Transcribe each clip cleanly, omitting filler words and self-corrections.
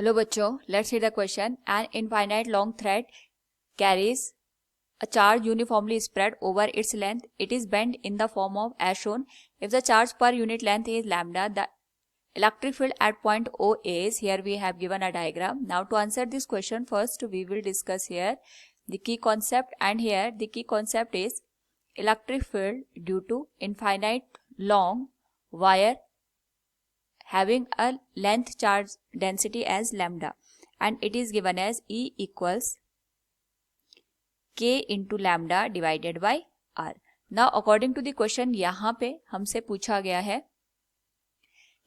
Hello बच्चों, let's see the question. An infinite long thread carries a charge uniformly spread over its length. It is bent in the form of as shown. If the charge per unit length is lambda, the electric field at point O is, here we have given a diagram. Now to answer this question, first we will discuss here the key concept, and here the key concept is electric field due to infinite long wire having a length charge density as lambda, and it is given as E equals K into lambda divided by R. Now according to the question, यहाँ पे हमसे पूछा गया है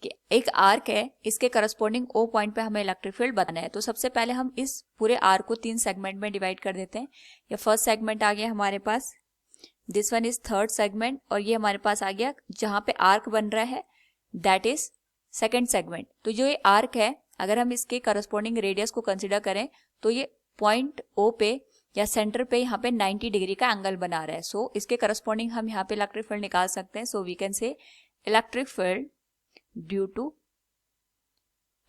कि एक arc है, इसके करस्पॉन्डिंग O पॉइंट पे हमें इलेक्ट्रिक फील्ड बताना है. तो सबसे पहले हम इस पूरे आर्क को 3 सेगमेंट में डिवाइड कर देते हैं. ये फर्स्ट सेगमेंट आ गया हमारे पास, this one is third segment, और ये हमारे पास आ गया जहां पे आर्क बन रहा है, दैट इज सेकेंड सेगमेंट. तो जो ये आर्क है, अगर हम इसके करस्पॉन्डिंग रेडियस को कंसीडर करें तो ये पॉइंट O पे या सेंटर पे यहाँ पे 90 डिग्री का एंगल बना रहा है. सो इसके करस्पॉन्डिंग हम यहाँ पे इलेक्ट्रिक फील्ड निकाल सकते हैं. So we can say electric field due to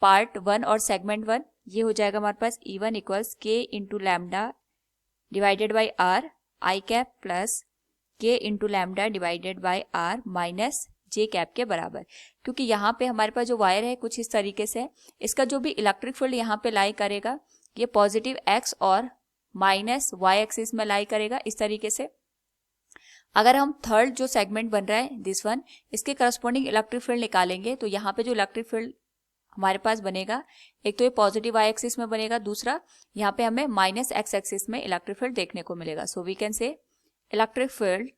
part 1 और सेगमेंट 1, ये हो जाएगा हमारे पास E1 equals K into lambda divided by R I cap plus K into lambda divided by R minus J cap के बराबर. क्योंकि यहाँ पे हमारे पास जो वायर है कुछ इस तरीके से, इसका जो भी इलेक्ट्रिक फील्ड यहाँ पे लाई करेगा ये पॉजिटिव x और माइनस y एक्सिस में लाई करेगा इस तरीके से. अगर हम थर्ड जो सेगमेंट बन रहा है दिस वन, इसके करस्पॉन्डिंग इलेक्ट्रिक फील्ड निकालेंगे तो यहाँ पे जो इलेक्ट्रिक फील्ड हमारे पास बनेगा, एक तो ये पॉजिटिव y एक्सिस में बनेगा, दूसरा यहाँ पे हमें माइनस x एक्सिस में इलेक्ट्रिक फील्ड देखने को मिलेगा. So we can say electric field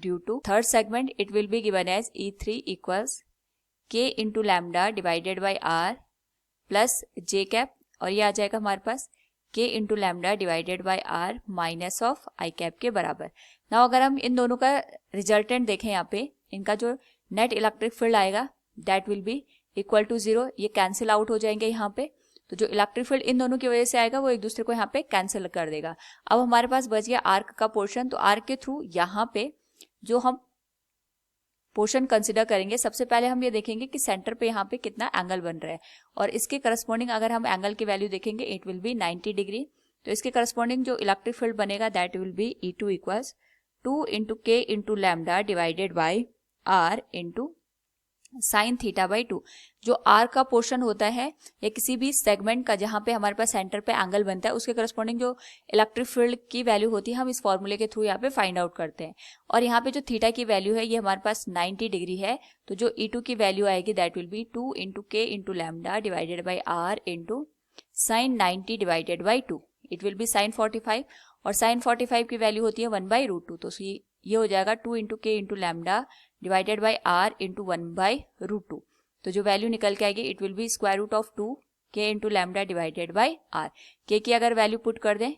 due to third segment it will be given as E3 equals K into lambda divided by R plus J cap, और ये आ जाएगा हमारे पास K into lambda divided by R minus of I cap के बराबर. Now अगर हम इन दोनों का रिजल्टेंट देखें, यहाँ पे इनका जो नेट इलेक्ट्रिक फील्ड आएगा that will be equal to 0. ये कैंसिल आउट हो जाएंगे यहाँ पे, तो जो इलेक्ट्रिक फील्ड इन दोनों की वजह से आएगा वो एक दूसरे को यहाँ पे कैंसिल कर देगा. अब हमारे पास बच गया आर्क का पोर्शन. तो आर्क के थ्रू यहाँ पे जो हम पोर्शन कंसिडर करेंगे, सबसे पहले हम ये देखेंगे कि सेंटर पे यहाँ पे कितना एंगल बन रहा है, और इसके करस्पॉन्डिंग अगर हम एंगल की वैल्यू देखेंगे इट विल बी 90 डिग्री. तो इसके करस्पॉन्डिंग जो इलेक्ट्रिक फील्ड बनेगा that will B E2 equals 2 into K into lambda divided by R into sine theta by 2. जो आर का पोर्शन होता है या किसी भी सेगमेंट का जहां पे हमारे पास सेंटर पे एंगल बनता है, उसके करस्पॉन्डिंग जो इलेक्ट्रिक फील्ड की वैल्यू होती है हम इस फॉर्मूले के थ्रू यहाँ पे फाइंड आउट करते हैं. और यहाँ पे जो थीटा की वैल्यू है ये हमारे पास 90 डिग्री है, तो जो E2 की वैल्यू आएगी that will be 2 into K into lambda divided by R into sine 90 divided by 2. It will be sine 45, और साइन 45 की वैल्यू होती है 1/√2. तो ये हो जाएगा 2 into K into lambda divided by R into 1/√2. तो जो वैल्यू निकल के आएगी it will be square root of 2 K into lambda divided by R. K की अगर वैल्यू पुट कर दें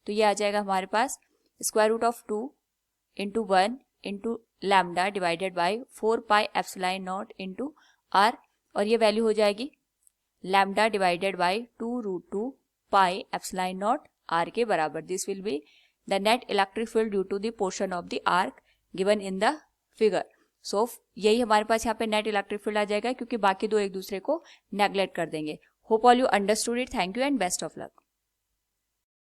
तो ये आ जाएगा हमारे पास square root of 2 into 1 into lambda divided by 4 pi epsilon not into R, और ये वैल्यू हो जाएगी lambda divided by 2√2 pi epsilon not R के बराबर. This will be the net electric field due to the portion of the arc given in the figure. So यही हमारे पास यहाँ पे नेट इलेक्ट्रिक फील्ड आ जाएगा, क्योंकि बाकी दो एक दूसरे को नेग्लेक्ट कर देंगे. Hope all you understood it. Thank you and best of luck.